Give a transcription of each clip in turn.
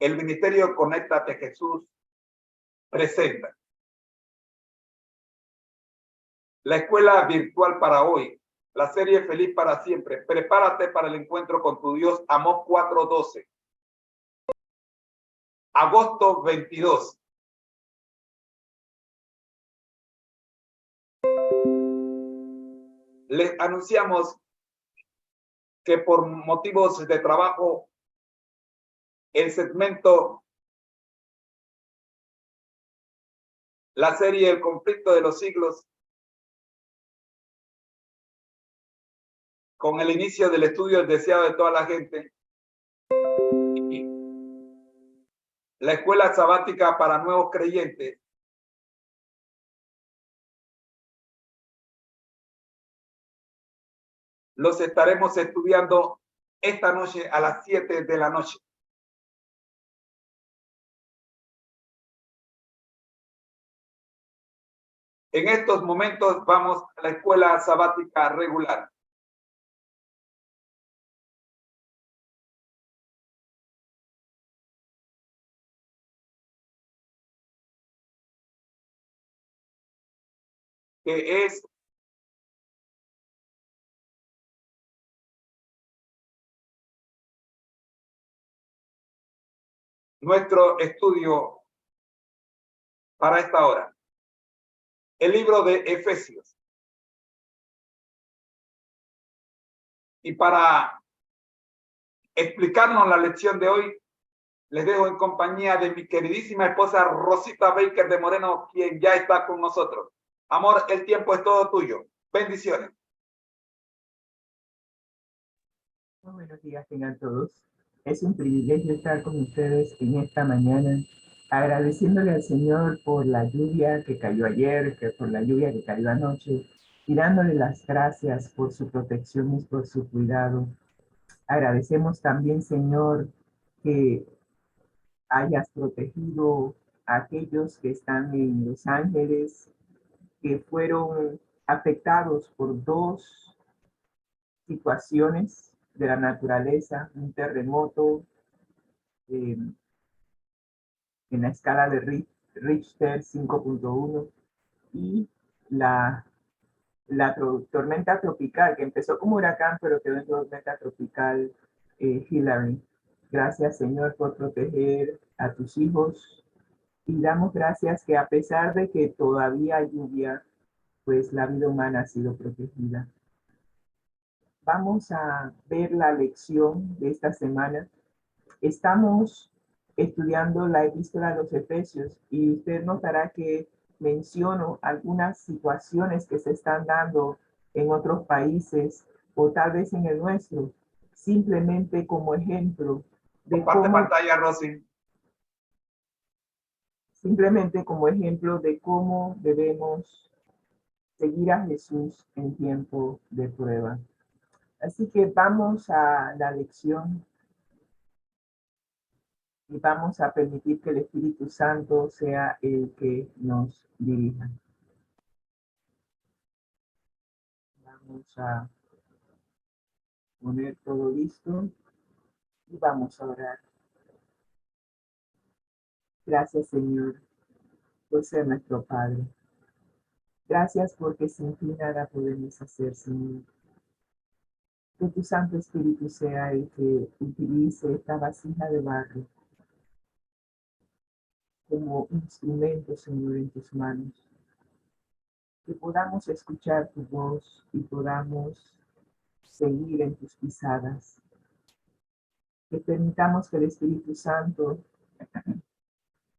El Ministerio Conéctate Jesús presenta la escuela virtual para hoy, la serie Feliz para Siempre. Prepárate para el encuentro con tu Dios, Amós 4:12. Agosto 22. Les anunciamos que por motivos de trabajo, el segmento, la serie El conflicto de los siglos, con el inicio del estudio El deseado de toda la gente, y la escuela sabática para nuevos creyentes, los estaremos estudiando esta noche a las 7 de la noche. En estos momentos vamos a la escuela sabática regular. Que es nuestro estudio para esta hora. El libro de Efesios. Y para explicarnos la lección de hoy, les dejo en compañía de mi queridísima esposa Rosita Baker de Moreno, quien ya está con nosotros. Amor, el tiempo es todo tuyo. Bendiciones. Muy buenos días tengan todos. Es un privilegio estar con ustedes en esta mañana, agradeciéndole al Señor por la lluvia que cayó ayer, por la lluvia que cayó anoche, y dándole las gracias por su protección y por su cuidado. Agradecemos también, Señor, que hayas protegido a aquellos que están en Los Ángeles, que fueron afectados por dos situaciones de la naturaleza, un terremoto en la escala de Richter 5.1 y la tormenta tropical que empezó como huracán pero quedó en tormenta tropical Hillary. Gracias, Señor, por proteger a tus hijos, y damos gracias que a pesar de que todavía hay lluvia, pues la vida humana ha sido protegida. Vamos a ver la lección de esta semana. Estamos estudiando la epístola a los Efesios y usted notará que menciono algunas situaciones que se están dando en otros países o tal vez en el nuestro, simplemente como ejemplo de Comparte cómo, pantalla, Rosy. simplemente como ejemplo de cómo debemos seguir a Jesús en tiempo de prueba. Así que vamos a la lección y vamos a permitir que el Espíritu Santo sea el que nos dirija. Vamos a poner todo listo y vamos a orar. Gracias, Señor, por ser nuestro Padre. Gracias porque sin ti nada podemos hacer, Señor. Que tu Santo Espíritu sea el que utilice esta vasija de barro como instrumento, Señor, en tus manos. Que podamos escuchar tu voz y podamos seguir en tus pisadas. Que permitamos que el Espíritu Santo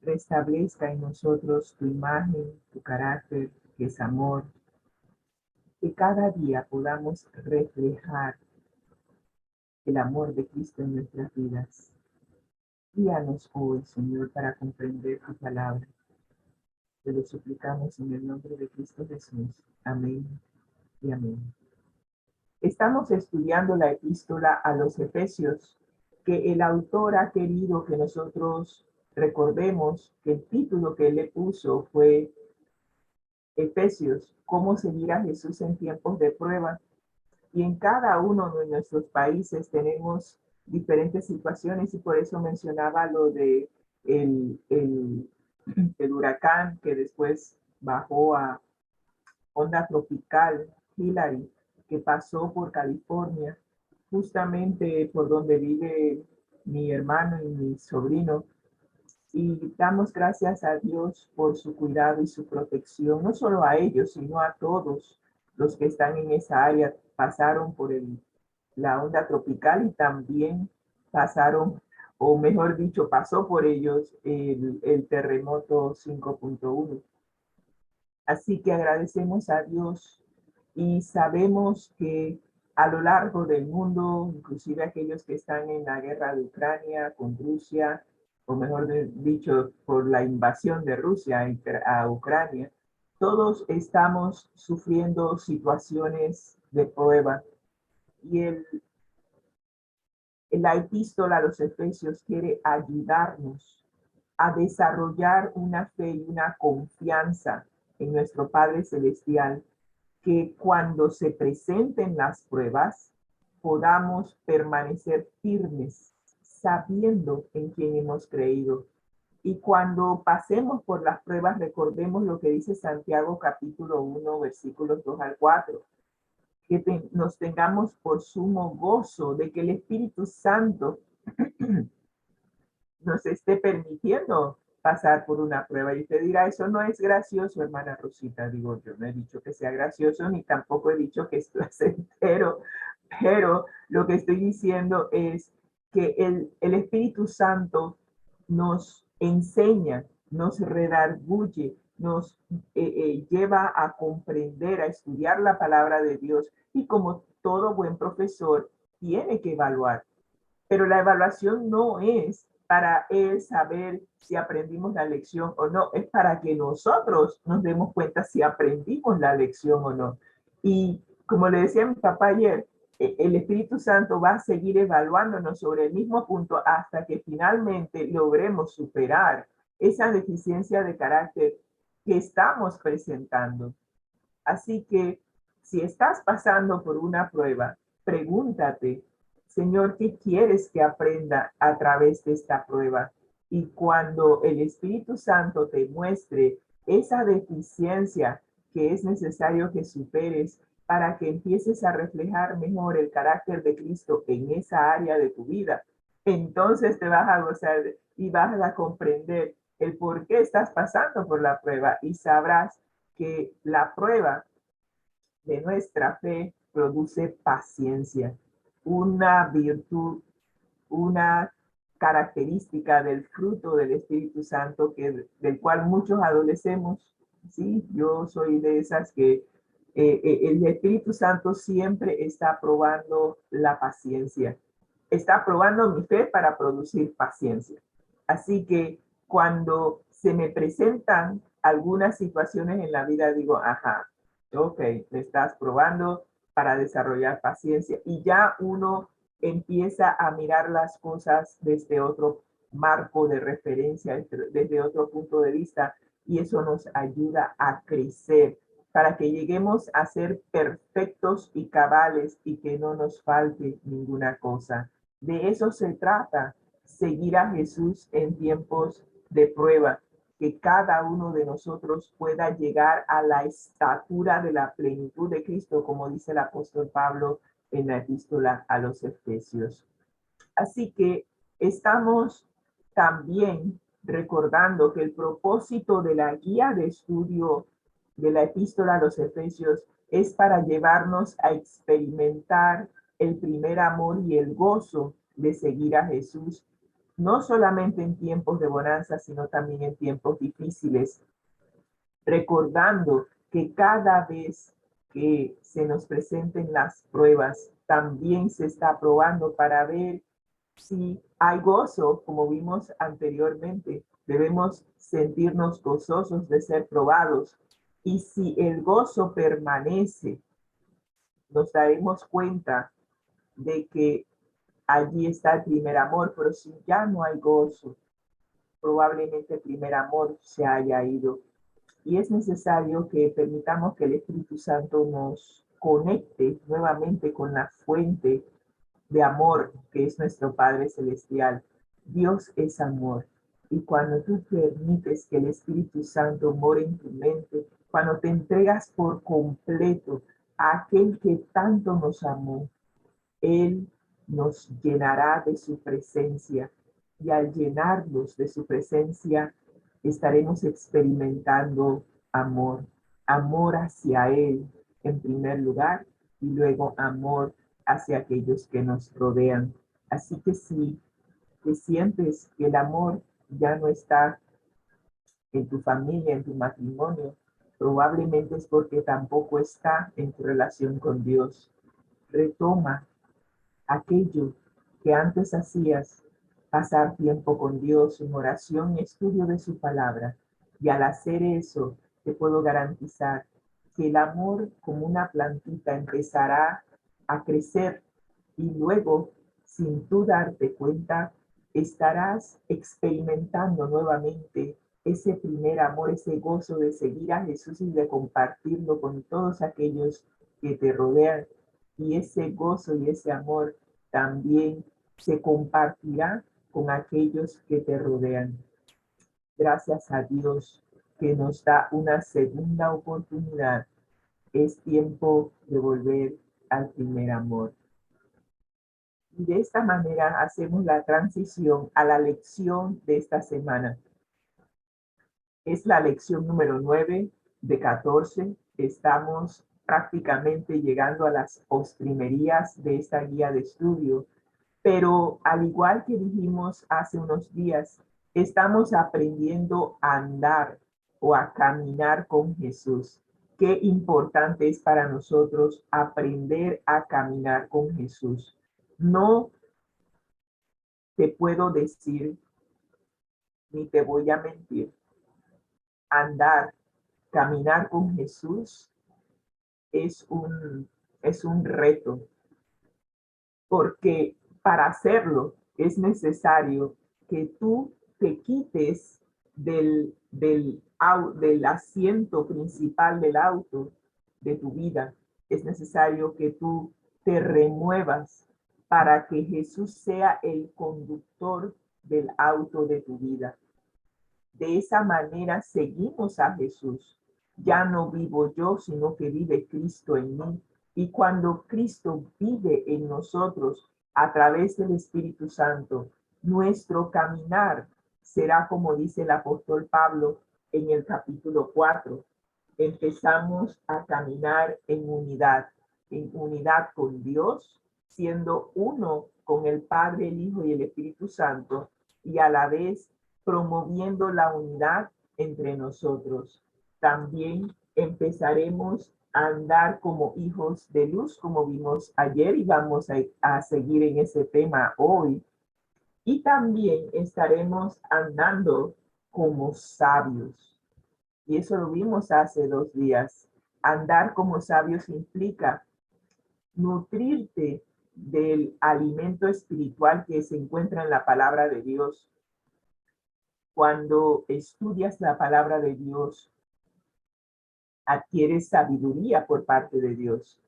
restablezca en nosotros tu imagen, tu carácter, que es amor. Que cada día podamos reflejar el amor de Cristo en nuestras vidas. Guíanos hoy, Señor, para comprender tu palabra. Te lo suplicamos en el nombre de Cristo Jesús. Amén y amén. Estamos estudiando la epístola a los Efesios, que el autor ha querido que nosotros recordemos que el título que él le puso fue Efesios, cómo seguir a Jesús en tiempos de prueba. Y en cada uno de nuestros países tenemos diferentes situaciones y por eso mencionaba lo de el huracán que después bajó a onda tropical Hillary, que pasó por California, justamente por donde vive mi hermano y mi sobrino. Y damos gracias a Dios por su cuidado y su protección, no solo a ellos, sino a todos los que están en esa área. Pasaron por la onda tropical y también pasaron, o mejor dicho, pasó por ellos el terremoto 5.1. Así que agradecemos a Dios y sabemos que a lo largo del mundo, inclusive aquellos que están en la guerra de Ucrania con Rusia, o mejor dicho, por la invasión de Rusia a Ucrania, todos estamos sufriendo situaciones de prueba. Y la epístola a los Efesios quiere ayudarnos a desarrollar una fe y una confianza en nuestro Padre Celestial, que cuando se presenten las pruebas podamos permanecer firmes, sabiendo en quién hemos creído. Y cuando pasemos por las pruebas, recordemos lo que dice Santiago capítulo 1, versículos 2 al 4, que nos tengamos por sumo gozo de que el Espíritu Santo nos esté permitiendo pasar por una prueba. Y usted dirá, eso no es gracioso, hermana Rosita. Digo, yo no he dicho que sea gracioso, ni tampoco he dicho que es placentero, pero lo que estoy diciendo es que el Espíritu Santo nos enseña, nos redarguye, nos lleva a comprender, a estudiar la palabra de Dios, y como todo buen profesor, tiene que evaluar. Pero la evaluación no es para él saber si aprendimos la lección o no, es para que nosotros nos demos cuenta si aprendimos la lección o no. Y como le decía a mi papá ayer, el Espíritu Santo va a seguir evaluándonos sobre el mismo punto hasta que finalmente logremos superar esa deficiencia de carácter que estamos presentando. Así que si estás pasando por una prueba, pregúntate, Señor, ¿qué quieres que aprenda a través de esta prueba? Y cuando el Espíritu Santo te muestre esa deficiencia que es necesario que superes para que empieces a reflejar mejor el carácter de Cristo en esa área de tu vida, entonces te vas a gozar y vas a comprender el por qué estás pasando por la prueba y sabrás que la prueba de nuestra fe produce paciencia, una virtud, una característica del fruto del Espíritu Santo del cual muchos adolecemos. Sí, yo soy de esas que el Espíritu Santo siempre está probando la paciencia. Está probando mi fe para producir paciencia. Así que cuando se me presentan algunas situaciones en la vida, digo, ajá, ok, me estás probando para desarrollar paciencia. Y ya uno empieza a mirar las cosas desde otro marco de referencia, desde otro punto de vista, y eso nos ayuda a crecer para que lleguemos a ser perfectos y cabales y que no nos falte ninguna cosa. De eso se trata, seguir a Jesús en tiempos de prueba, que cada uno de nosotros pueda llegar a la estatura de la plenitud de Cristo, como dice el apóstol Pablo en la epístola a los Efesios. Así que estamos también recordando que el propósito de la guía de estudio de la epístola a los Efesios es para llevarnos a experimentar el primer amor y el gozo de seguir a Jesús, no solamente en tiempos de bonanza, sino también en tiempos difíciles, recordando que cada vez que se nos presenten las pruebas, también se está probando para ver si hay gozo, como vimos anteriormente. Debemos sentirnos gozosos de ser probados. Y si el gozo permanece, nos daremos cuenta de que allí está el primer amor. Pero si ya no hay gozo, probablemente el primer amor se haya ido. Y es necesario que permitamos que el Espíritu Santo nos conecte nuevamente con la fuente de amor que es nuestro Padre Celestial. Dios es amor. Y cuando tú permites que el Espíritu Santo more en tu mente, cuando te entregas por completo a aquel que tanto nos amó, Él nos llenará de su presencia. Y al llenarnos de su presencia, estaremos experimentando amor. Amor hacia Él en primer lugar y luego amor hacia aquellos que nos rodean. Así que si te sientes que el amor ya no está en tu familia, en tu matrimonio, probablemente es porque tampoco está en tu relación con Dios. Retoma aquello que antes hacías, pasar tiempo con Dios en oración y estudio de su palabra. Y al hacer eso, te puedo garantizar que el amor como una plantita empezará a crecer y luego, sin tú darte cuenta, estarás experimentando nuevamente ese primer amor, ese gozo de seguir a Jesús y de compartirlo con todos aquellos que te rodean. Y ese gozo y ese amor también se compartirá con aquellos que te rodean. Gracias a Dios que nos da una segunda oportunidad. Es tiempo de volver al primer amor. Y de esta manera hacemos la transición a la lección de esta semana. Es la lección número 9 de 14. Estamos prácticamente llegando a las postrimerías de esta guía de estudio. Pero al igual que dijimos hace unos días, estamos aprendiendo a andar o a caminar con Jesús. Qué importante es para nosotros aprender a caminar con Jesús. No te puedo decir, ni te voy a mentir. Andar, caminar con Jesús es un reto, porque para hacerlo es necesario que tú te quites del asiento principal del auto de tu vida. Es necesario que tú te remuevas para que Jesús sea el conductor del auto de tu vida. De esa manera seguimos a Jesús. Ya no vivo yo, sino que vive Cristo en mí. Y cuando Cristo vive en nosotros a través del Espíritu Santo, nuestro caminar será como dice el apóstol Pablo en el capítulo 4. Empezamos a caminar en unidad con Dios, siendo uno con el Padre, el Hijo y el Espíritu Santo, y a la vez promoviendo la unidad entre nosotros. También empezaremos a andar como hijos de luz, como vimos ayer, y vamos a seguir en ese tema hoy. Y también estaremos andando como sabios. Y eso lo vimos hace 2 días. Andar como sabios implica nutrirte del alimento espiritual que se encuentra en la palabra de Dios. Cuando estudias la palabra de Dios, adquieres sabiduría por parte de Dios.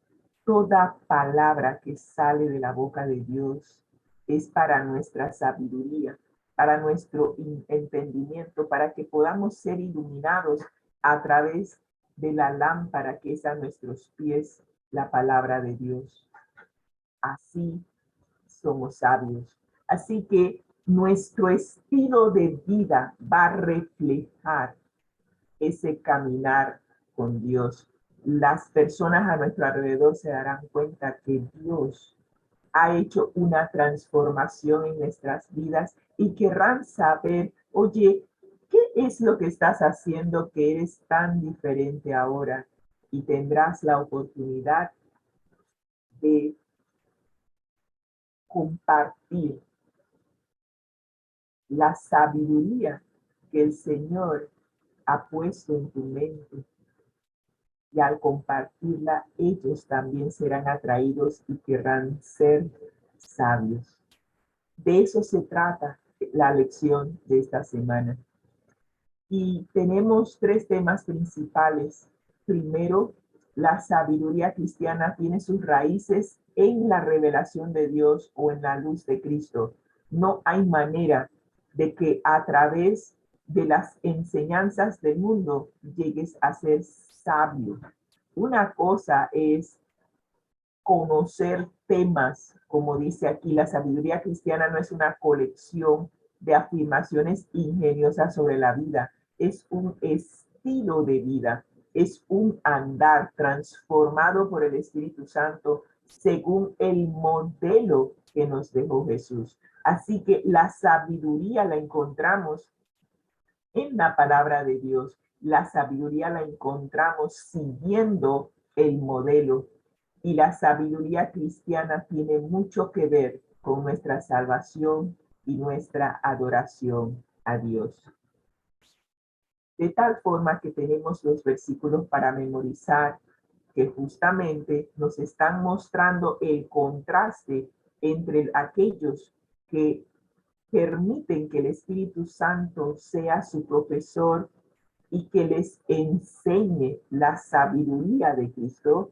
Toda palabra que sale de la boca de Dios es para nuestra sabiduría, para nuestro entendimiento, para que podamos ser iluminados a través de la lámpara que es a nuestros pies, la palabra de Dios. Así somos sabios. Así que nuestro estilo de vida va a reflejar ese caminar con Dios. Las personas a nuestro alrededor se darán cuenta que Dios ha hecho una transformación en nuestras vidas y querrán saber, oye, ¿qué es lo que estás haciendo que eres tan diferente ahora? Y tendrás la oportunidad de compartir la sabiduría que el Señor ha puesto en tu mente. Y al compartirla, ellos también serán atraídos y querrán ser sabios. De eso se trata la lección de esta semana. Y tenemos 3 temas principales. Primero, La sabiduría cristiana tiene sus raíces en la revelación de Dios o en la luz de Cristo. No hay manera de que a través de las enseñanzas del mundo llegues a ser sabio. Una cosa es conocer temas, como dice aquí, la sabiduría cristiana no es una colección de afirmaciones ingeniosas sobre la vida, es un estilo de vida, es un andar transformado por el Espíritu Santo según el modelo que nos dejó Jesús. Así que la sabiduría la encontramos en la palabra de Dios. La sabiduría la encontramos siguiendo el modelo, y la sabiduría cristiana tiene mucho que ver con nuestra salvación y nuestra adoración a Dios. De tal forma que tenemos los versículos para memorizar que justamente nos están mostrando el contraste entre aquellos que permiten que el Espíritu Santo sea su profesor y que les enseñe la sabiduría de Cristo,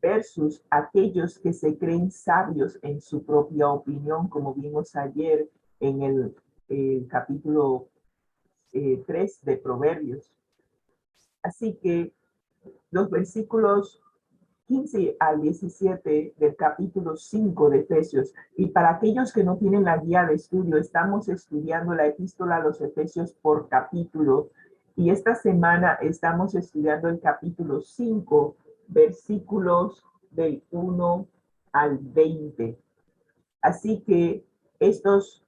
versus aquellos que se creen sabios en su propia opinión, como vimos ayer en el capítulo 3 de Proverbios. Así que los versículos 15 al 17 del capítulo 5 de Efesios. Y para aquellos que no tienen la guía de estudio, estamos estudiando la epístola a los Efesios por capítulo. Y esta semana estamos estudiando el capítulo 5, versículos del 1 al 20. Así que estos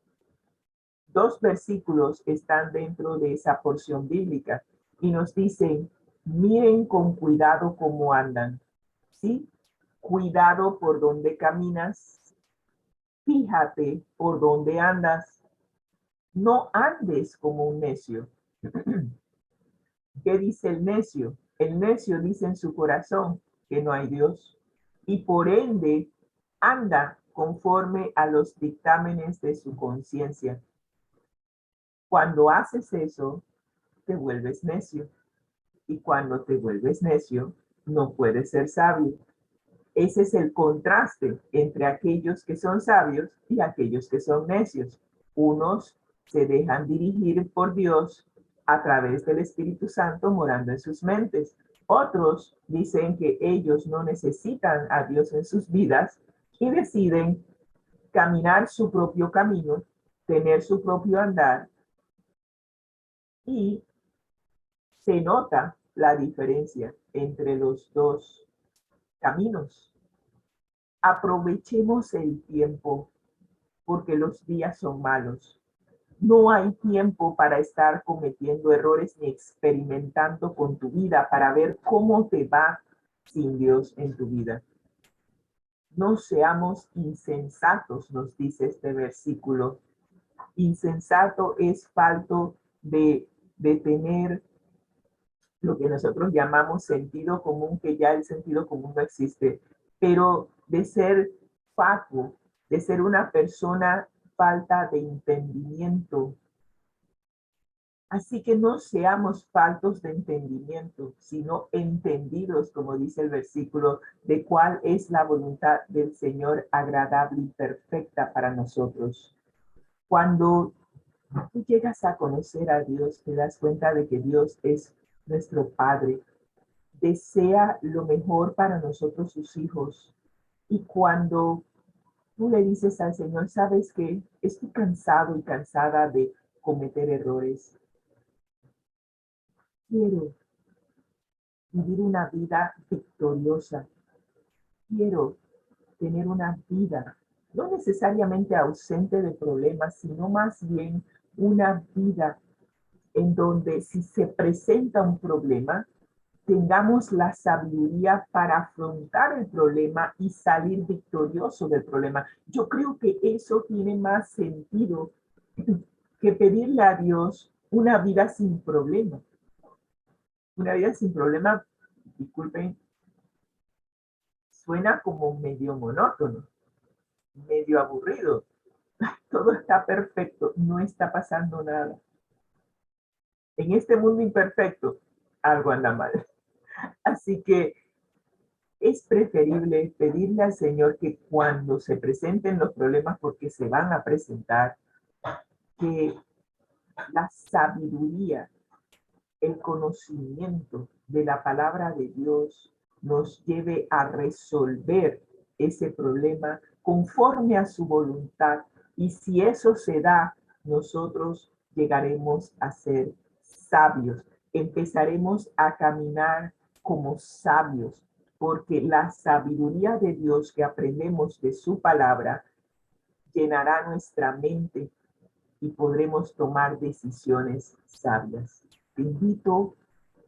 dos versículos están dentro de esa porción bíblica y nos dicen, miren con cuidado cómo andan. ¿Sí? Cuidado por donde caminas, fíjate por donde andas, no andes como un necio. ¿Qué dice el necio? El necio dice en su corazón que no hay Dios y por ende anda conforme a los dictámenes de su conciencia. Cuando haces eso, te vuelves necio, y cuando te vuelves necio, no puedes ser sabio. Ese es el contraste entre aquellos que son sabios y aquellos que son necios. Unos se dejan dirigir por Dios a través del Espíritu Santo morando en sus mentes. Otros dicen que ellos no necesitan a Dios en sus vidas y deciden caminar su propio camino, tener su propio andar, y se nota la diferencia entre los dos caminos. Aprovechemos el tiempo porque los días son malos. No hay tiempo para estar cometiendo errores ni experimentando con tu vida para ver cómo te va sin Dios en tu vida. No seamos insensatos, nos dice este versículo. Insensato es falto de tener lo que nosotros llamamos sentido común, que ya el sentido común no existe, pero de ser fatuo, de ser una persona falta de entendimiento. Así que no seamos faltos de entendimiento, sino entendidos, como dice el versículo, de cuál es la voluntad del Señor agradable y perfecta para nosotros. Cuando tú llegas a conocer a Dios, te das cuenta de que Dios es nuestro Padre, desea lo mejor para nosotros sus hijos. Y cuando tú le dices al Señor, ¿sabes qué? Estoy cansado y cansada de cometer errores. Quiero vivir una vida victoriosa. Quiero tener una vida no necesariamente ausente de problemas, sino más bien una vida en donde si se presenta un problema, tengamos la sabiduría para afrontar el problema y salir victorioso del problema. Yo creo que eso tiene más sentido que pedirle a Dios una vida sin problema. Una vida sin problema, disculpen, suena como medio monótono, medio aburrido. Todo está perfecto, no está pasando nada. En este mundo imperfecto, algo anda mal. Así que es preferible pedirle al Señor que cuando se presenten los problemas, porque se van a presentar, que la sabiduría, el conocimiento de la palabra de Dios nos lleve a resolver ese problema conforme a su voluntad. Y si eso se da, nosotros llegaremos a ser sabios. Empezaremos a caminar como sabios, porque la sabiduría de Dios que aprendemos de su palabra llenará nuestra mente y podremos tomar decisiones sabias. Te invito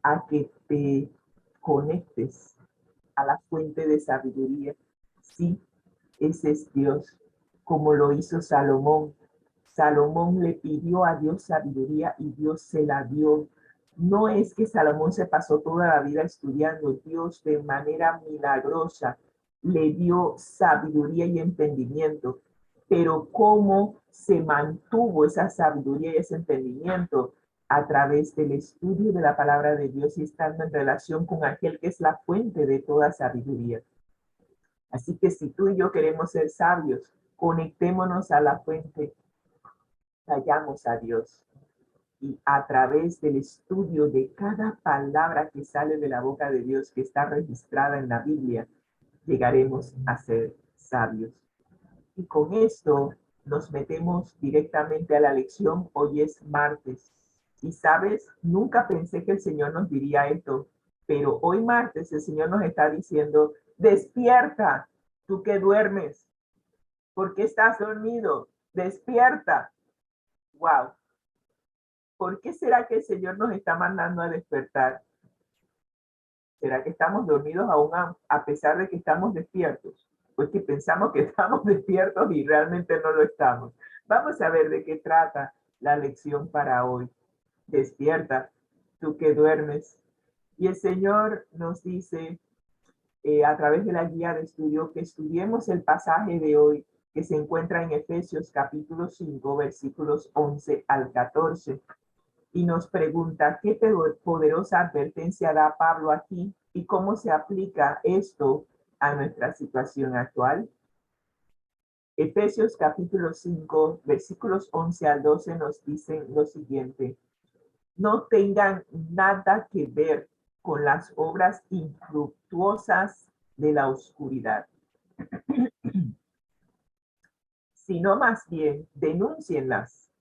a que te conectes a la fuente de sabiduría. Sí, ese es Dios, como lo hizo Salomón. Salomón le pidió a Dios sabiduría y Dios se la dio. No es que Salomón se pasó toda la vida estudiando, Dios de manera milagrosa le dio sabiduría y entendimiento. Pero cómo se mantuvo esa sabiduría y ese entendimiento a través del estudio de la palabra de Dios y estando en relación con aquel que es la fuente de toda sabiduría. Así que si tú y yo queremos ser sabios, conectémonos a la fuente, vayamos a Dios. Y a través del estudio de cada palabra que sale de la boca de Dios, que está registrada en la Biblia, llegaremos a ser sabios. Y con esto nos metemos directamente a la lección. Hoy es martes. Y sabes, nunca pensé que el Señor nos diría esto, pero hoy martes el Señor nos está diciendo, despierta, tú que duermes. ¿Por qué estás dormido? Despierta. Wow. ¿Por qué será que el Señor nos está mandando a despertar? ¿Será que estamos dormidos aún a pesar de que estamos despiertos? Pues que pensamos que estamos despiertos y realmente no lo estamos. Vamos a ver de qué trata la lección para hoy. Despierta, tú que duermes. Y el Señor nos dice a través de la guía de estudio que estudiemos el pasaje de hoy que se encuentra en Efesios capítulo 5, versículos 11 al 14. Y nos pregunta qué poderosa advertencia da Pablo aquí y cómo se aplica esto a nuestra situación actual. Efesios capítulo 5, versículos 11 al 12 nos dicen lo siguiente: no tengan nada que ver con las obras infructuosas de la oscuridad, sino más bien denúncienlas,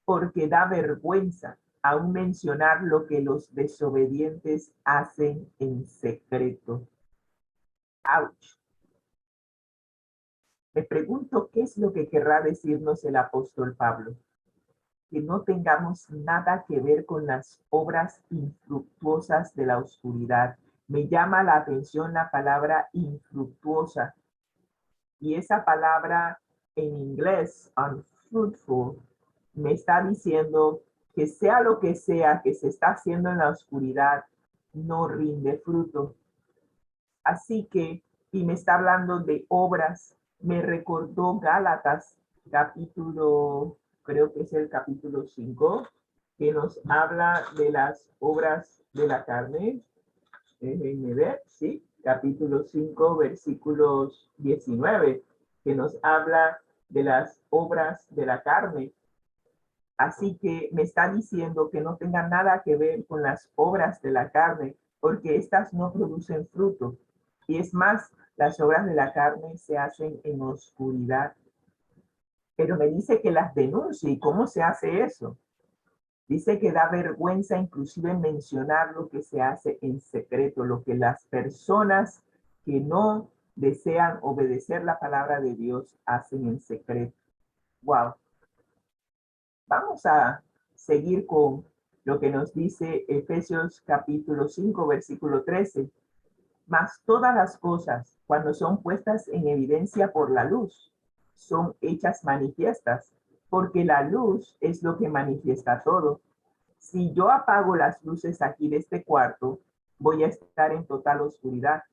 porque da vergüenza aún mencionar lo que los desobedientes hacen en secreto. ¡Auch! Me pregunto qué es lo que querrá decirnos el apóstol Pablo. Que no tengamos nada que ver con las obras infructuosas de la oscuridad. Me llama la atención la palabra infructuosa. Y esa palabra en inglés, unfruitful, me está diciendo que sea lo que sea que se está haciendo en la oscuridad, no rinde fruto. Así que, y me está hablando de obras, me recordó Gálatas, capítulo, creo que es el capítulo 5, que nos habla de las obras de la carne. Déjenme ver, sí, capítulo 5, versículos 19, que nos habla de las obras de la carne. Así que me está diciendo que no tenga nada que ver con las obras de la carne, porque estas no producen fruto. Y es más, las obras de la carne se hacen en oscuridad. Pero me dice que las denuncie. ¿Y cómo se hace eso? Dice que da vergüenza inclusive mencionar lo que se hace en secreto, lo que las personas que no desean obedecer la palabra de Dios hacen en secreto. Wow. Vamos a seguir con lo que nos dice Efesios capítulo 5, versículo 13. Mas todas las cosas, cuando son puestas en evidencia por la luz, son hechas manifiestas, porque la luz es lo que manifiesta todo. Si yo apago las luces aquí de este cuarto, voy a estar en total oscuridad.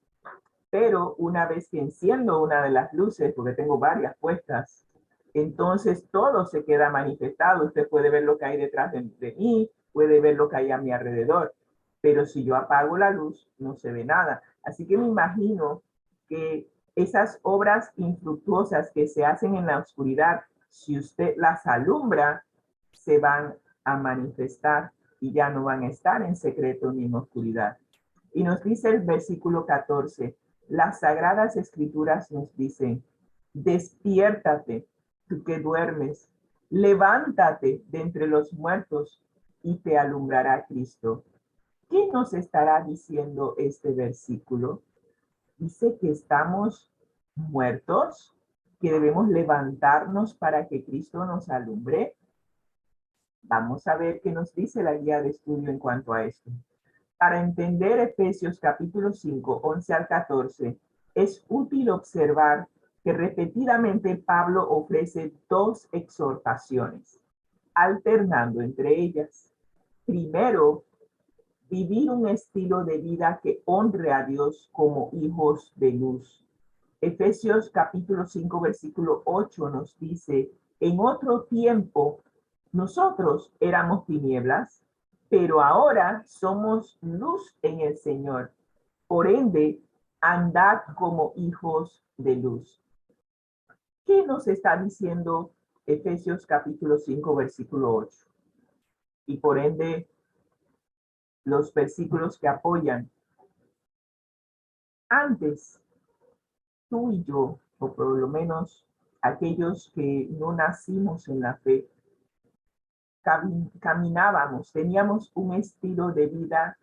Pero una vez que enciendo una de las luces, porque tengo varias puestas, entonces todo se queda manifestado. Usted puede ver lo que hay detrás de mí, puede ver lo que hay a mi alrededor. pero si yo apago la luz, no se ve nada. Así que me imagino que esas obras infructuosas que se hacen en la oscuridad, si usted las alumbra, se van a manifestar y ya no van a estar en secreto ni en oscuridad. Y nos dice el versículo 14, las sagradas escrituras nos dicen, despiértate, tú que duermes, levántate de entre los muertos y te alumbrará Cristo. ¿Qué nos estará diciendo este versículo? Dice que estamos muertos, que debemos levantarnos para que Cristo nos alumbre. Vamos a ver qué nos dice la guía de estudio en cuanto a esto. Para entender Efesios capítulo 5, 11 al 14, es útil observar que repetidamente Pablo ofrece dos exhortaciones, alternando entre ellas. Primero, vivir un estilo de vida que honre a Dios como hijos de luz. Efesios capítulo 5, versículo 8 nos dice, en otro tiempo nosotros éramos tinieblas, pero ahora somos luz en el Señor. Por ende, andad como hijos de luz. ¿Qué nos está diciendo Efesios capítulo 5, versículo 8? Y por ende, los versículos que apoyan. Antes, tú y yo, o por lo menos aquellos que no nacimos en la fe, caminábamos, teníamos un estilo de vida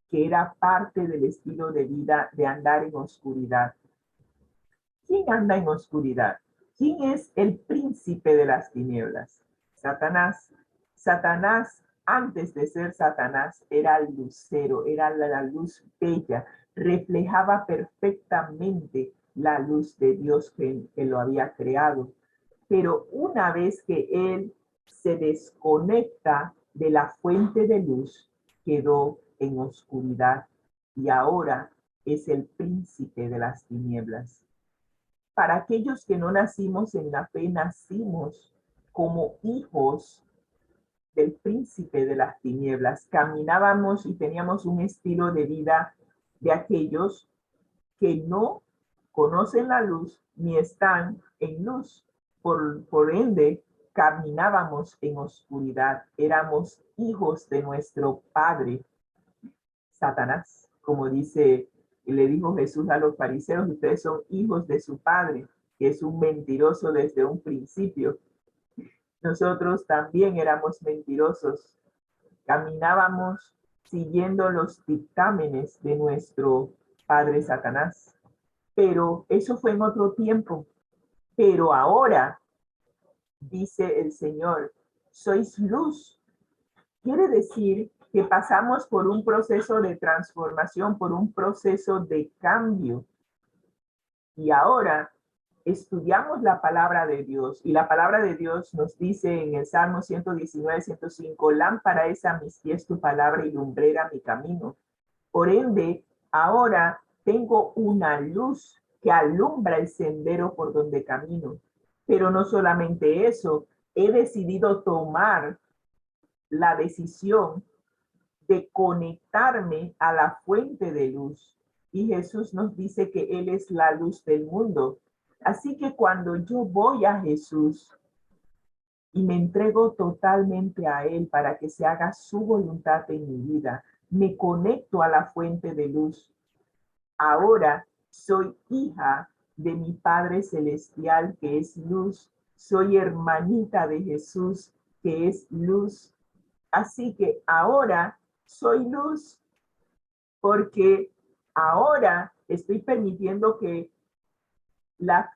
que era parte del estilo de vida de andar en oscuridad. ¿Quién anda en oscuridad? ¿Quién es el príncipe de las tinieblas? Satanás. Satanás, antes de ser Satanás, era el lucero, era la luz bella, reflejaba perfectamente la luz de Dios que lo había creado. Pero una vez que él se desconecta de la fuente de luz, quedó en oscuridad y ahora es el príncipe de las tinieblas. Para aquellos que no nacimos en la fe, nacimos como hijos del príncipe de las tinieblas. Caminábamos y teníamos un estilo de vida de aquellos que no conocen la luz ni están en luz. Por ende, caminábamos en oscuridad. Éramos hijos de nuestro padre, Satanás, como dice y le dijo Jesús a los fariseos, ustedes son hijos de su padre, que es un mentiroso desde un principio. Nosotros también éramos mentirosos. Caminábamos siguiendo los dictámenes de nuestro padre Satanás. Pero eso fue en otro tiempo. Pero ahora, dice el Señor, sois luz. Quiere decir que pasamos por un proceso de transformación, por un proceso de cambio. Y ahora estudiamos la palabra de Dios y la palabra de Dios nos dice en el Salmo 119, 105, lámpara es a mis pies tu palabra y lumbrera mi camino. Por ende, ahora tengo una luz que alumbra el sendero por donde camino. Pero no solamente eso, he decidido tomar la decisión de conectarme a la fuente de luz. Y Jesús nos dice que Él es la luz del mundo. Así que cuando yo voy a Jesús y me entrego totalmente a Él para que se haga su voluntad en mi vida, me conecto a la fuente de luz. Ahora soy hija de mi Padre Celestial, que es luz. Soy hermanita de Jesús, que es luz. Así que ahora soy luz porque ahora estoy permitiendo que la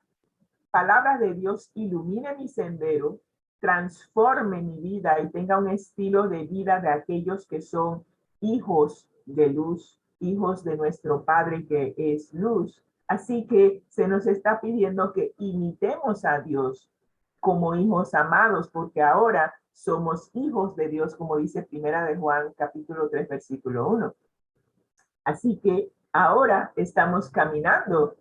palabra de Dios ilumine mi sendero, transforme mi vida y tenga un estilo de vida de aquellos que son hijos de luz, hijos de nuestro Padre que es luz. Así que se nos está pidiendo que imitemos a Dios como hijos amados, porque ahora somos hijos de Dios, como dice Primera de Juan, capítulo 3, versículo 1. Así que ahora estamos caminando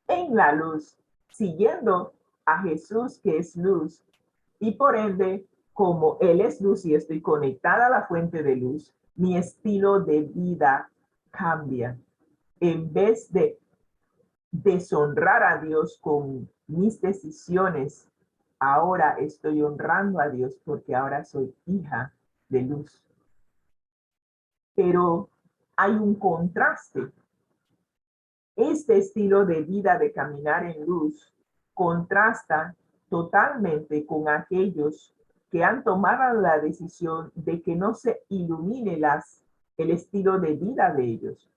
en la luz, siguiendo a Jesús, que es luz, y por ende, como Él es luz y estoy conectada a la fuente de luz, Mi estilo de vida cambia. En vez de deshonrar a Dios con mis decisiones, ahora estoy honrando a Dios porque ahora soy hija de luz. Pero hay un contraste. Este estilo de vida de caminar en luz contrasta totalmente con aquellos que han tomado la decisión de que no se ilumine el estilo de vida de ellos.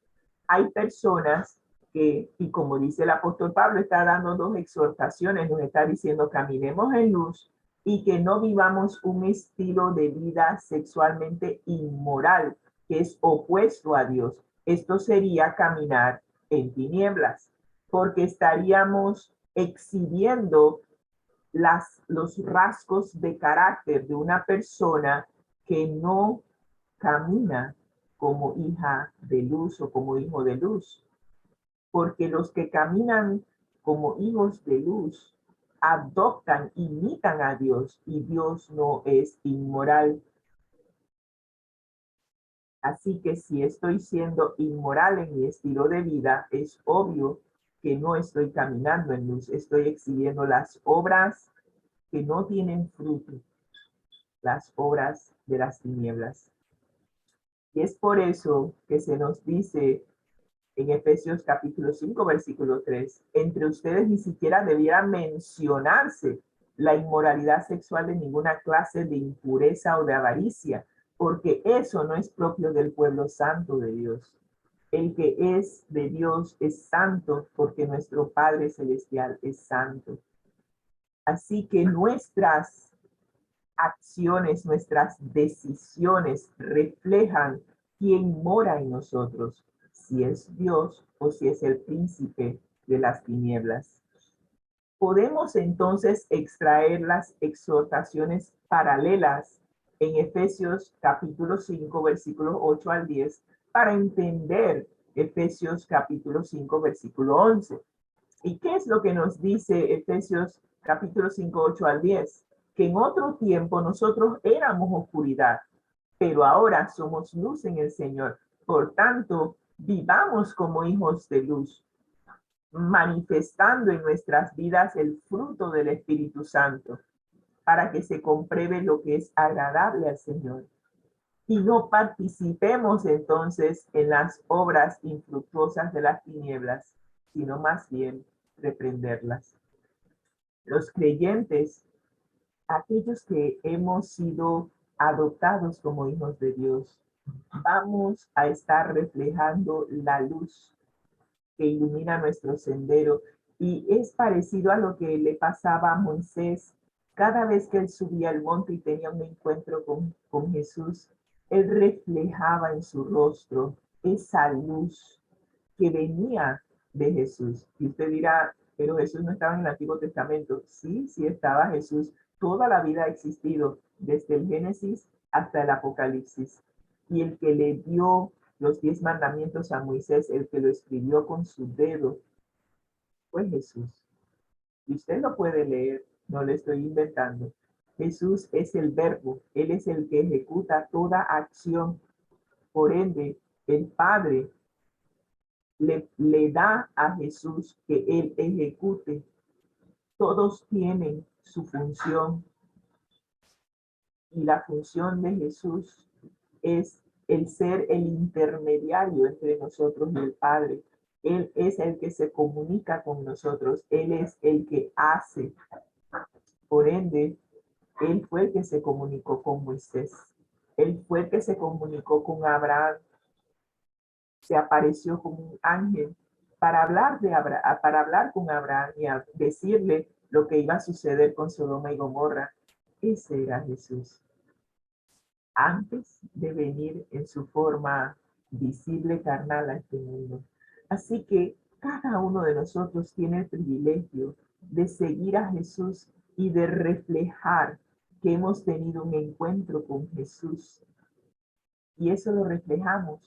Hay personas que, y como dice el apóstol Pablo, está dando dos exhortaciones, nos está diciendo caminemos en luz y que no vivamos un estilo de vida sexualmente inmoral, que es opuesto a Dios. Esto sería caminar en tinieblas, porque estaríamos exhibiendo los rasgos de carácter de una persona que no camina como hija de luz o como hijo de luz. Porque los que caminan como hijos de luz adoptan, imitan a Dios y Dios no es inmoral. Así que si estoy siendo inmoral en mi estilo de vida, es obvio que no estoy caminando en luz, estoy exhibiendo las obras que no tienen fruto, las obras de las tinieblas. Y es por eso que se nos dice en Efesios capítulo 5, versículo 3, entre ustedes ni siquiera debiera mencionarse la inmoralidad sexual de ninguna clase de impureza o de avaricia, porque eso no es propio del pueblo santo de Dios. El que es de Dios es santo, porque nuestro Padre Celestial es santo. Así que nuestras acciones, nuestras decisiones reflejan quién mora en nosotros, si es Dios o si es el príncipe de las tinieblas. Podemos entonces extraer las exhortaciones paralelas en Efesios capítulo 5, versículos 8 al 10, para entender Efesios capítulo 5, versículo 11. ¿Y qué es lo que nos dice Efesios capítulo 5, 8 al 10? Que en otro tiempo nosotros éramos oscuridad, pero ahora somos luz en el Señor. Por tanto, vivamos como hijos de luz, manifestando en nuestras vidas el fruto del Espíritu Santo, para que se compruebe lo que es agradable al Señor. Y no participemos entonces en las obras infructuosas de las tinieblas, sino más bien reprenderlas. Los creyentes, aquellos que hemos sido adoptados como hijos de Dios, vamos a estar reflejando la luz que ilumina nuestro sendero. Y es parecido a lo que le pasaba a Moisés cada vez que él subía al monte y tenía un encuentro con Jesús. Él reflejaba en su rostro esa luz que venía de Jesús. Y usted dirá, pero Jesús no estaba en el Antiguo Testamento. Sí, sí estaba Jesús. Toda la vida ha existido, desde el Génesis hasta el Apocalipsis. Y el que le dio los 10 mandamientos a Moisés, el que lo escribió con su dedo, fue Jesús. Y usted lo puede leer, no le estoy inventando. Jesús es el verbo, Él es el que ejecuta toda acción. Por ende, el Padre le da a Jesús que Él ejecute. Todos tienen su función y la función de Jesús es el ser el intermediario entre nosotros y el Padre. Él es el que se comunica con nosotros. Él es el que hace. Por ende, Él fue el que se comunicó con Moisés. Él fue el que se comunicó con Abraham. Se apareció como un ángel para hablar, para hablar con Abraham y a decirle lo que iba a suceder con Sodoma y Gomorra. Ese era Jesús. Antes de venir en su forma visible carnal a este mundo. Así que cada uno de nosotros tiene el privilegio de seguir a Jesús y de reflejar que hemos tenido un encuentro con Jesús. Y eso lo reflejamos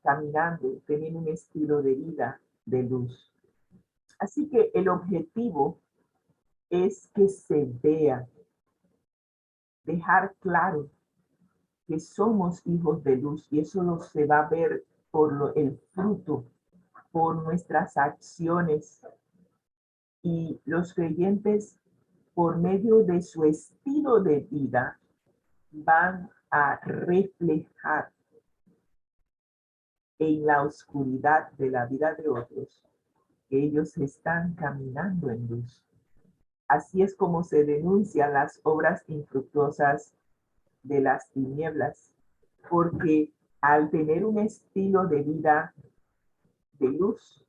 caminando, teniendo un estilo de vida de luz. Así que el objetivo es que se vea, dejar claro que somos hijos de luz, y eso se va a ver por el fruto, por nuestras acciones. Y los creyentes, por medio de su estilo de vida, van a reflejar en la oscuridad de la vida de otros que ellos están caminando en luz. Así es como se denuncian las obras infructuosas de las tinieblas, porque al tener un estilo de vida de luz,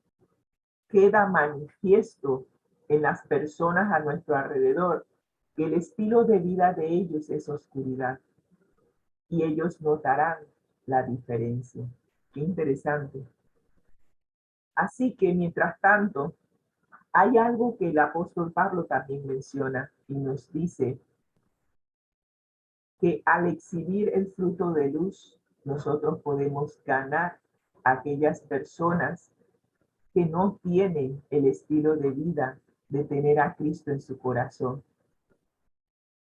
queda manifiesto en las personas a nuestro alrededor que el estilo de vida de ellos es oscuridad, y ellos notarán la diferencia. Qué interesante. Así que mientras tanto, hay algo que el apóstol Pablo también menciona y nos dice que al exhibir el fruto de luz, nosotros podemos ganar a aquellas personas que no tienen el estilo de vida de tener a Cristo en su corazón.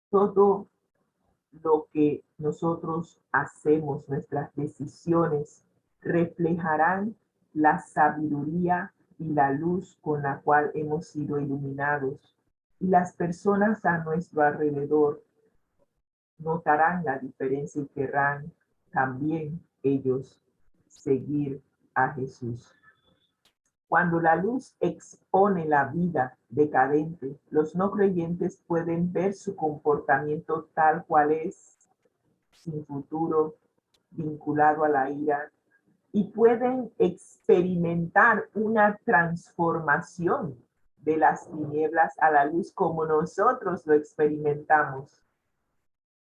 Todo lo que nosotros hacemos, nuestras decisiones, reflejarán la sabiduría y la luz con la cual hemos sido iluminados. Y las personas a nuestro alrededor notarán la diferencia y querrán también ellos seguir a Jesús. Cuando la luz expone la vida decadente, los no creyentes pueden ver su comportamiento tal cual es, sin futuro, vinculado a la ira, y pueden experimentar una transformación de las tinieblas a la luz como nosotros lo experimentamos.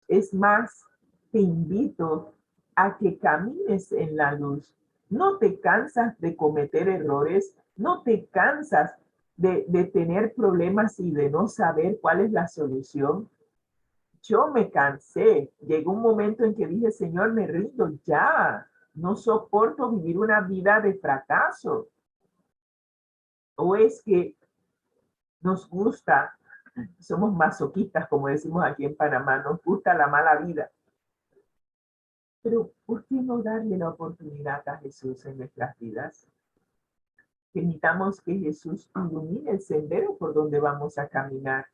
Es más, te invito a que camines en la luz. No te cansas de cometer errores, no te cansas de tener problemas y de no saber cuál es la solución. Yo me cansé. Llegó un momento en que dije, Señor, me rindo ya. No soporto vivir una vida de fracaso. O es que nos gusta, somos masoquistas, como decimos aquí en Panamá, nos gusta la mala vida. Pero, ¿por qué no darle la oportunidad a Jesús en nuestras vidas? Permitamos que Jesús ilumine el sendero por donde vamos a caminar.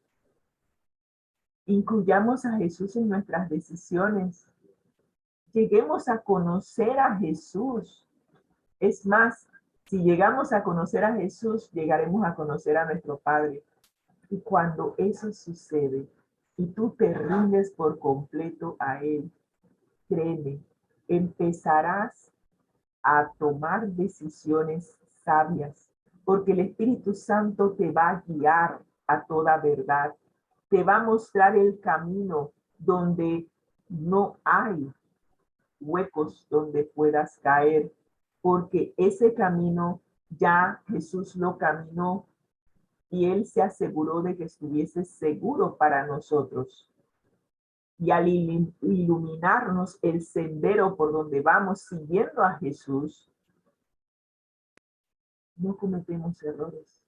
Incluyamos a Jesús en nuestras decisiones. Lleguemos a conocer a Jesús. Es más, si llegamos a conocer a Jesús, llegaremos a conocer a nuestro Padre. Y cuando eso sucede y tú te rindes por completo a Él, créeme, empezarás a tomar decisiones sabias, porque el Espíritu Santo te va a guiar a toda verdad, te va a mostrar el camino donde no hay huecos donde puedas caer, porque ese camino ya Jesús lo caminó y Él se aseguró de que estuviese seguro para nosotros. Y al iluminarnos el sendero por donde vamos siguiendo a Jesús, no cometemos errores.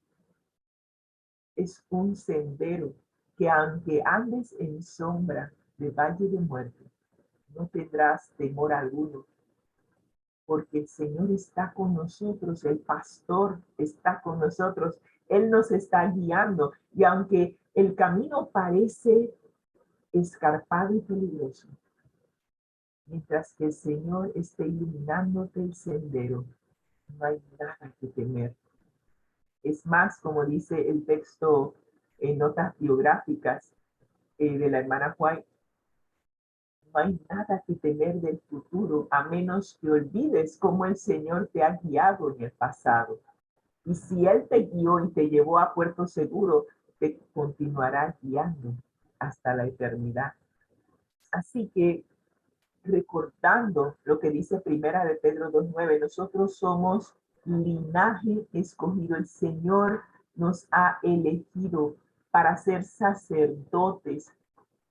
Es un sendero que aunque andes en sombra de valle de muerte, no tendrás temor alguno, porque el Señor está con nosotros, el pastor está con nosotros, Él nos está guiando, y aunque el camino parece escarpado y peligroso, mientras que el Señor esté iluminándote el sendero, no hay nada que temer. Es más, como dice el texto en notas biográficas de la hermana White, no hay nada que temer del futuro a menos que olvides cómo el Señor te ha guiado en el pasado. Y si Él te guió y te llevó a puerto seguro, te continuará guiando hasta la eternidad. Así que, recordando lo que dice Primera de Pedro 2:9, nosotros somos linaje escogido. El Señor nos ha elegido para ser sacerdotes,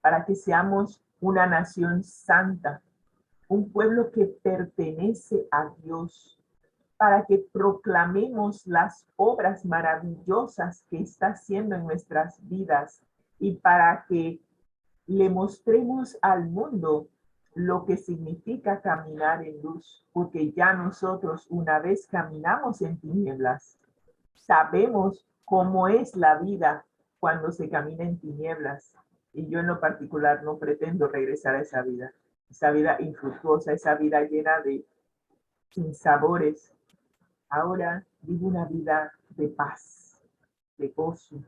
para que seamos una nación santa, un pueblo que pertenece a Dios, para que proclamemos las obras maravillosas que está haciendo en nuestras vidas y para que le mostremos al mundo lo que significa caminar en luz, porque ya nosotros una vez caminamos en tinieblas, sabemos cómo es la vida cuando se camina en tinieblas. Y yo en lo particular no pretendo regresar a esa vida infructuosa, esa vida llena de sinsabores. Ahora vivo una vida de paz, de gozo,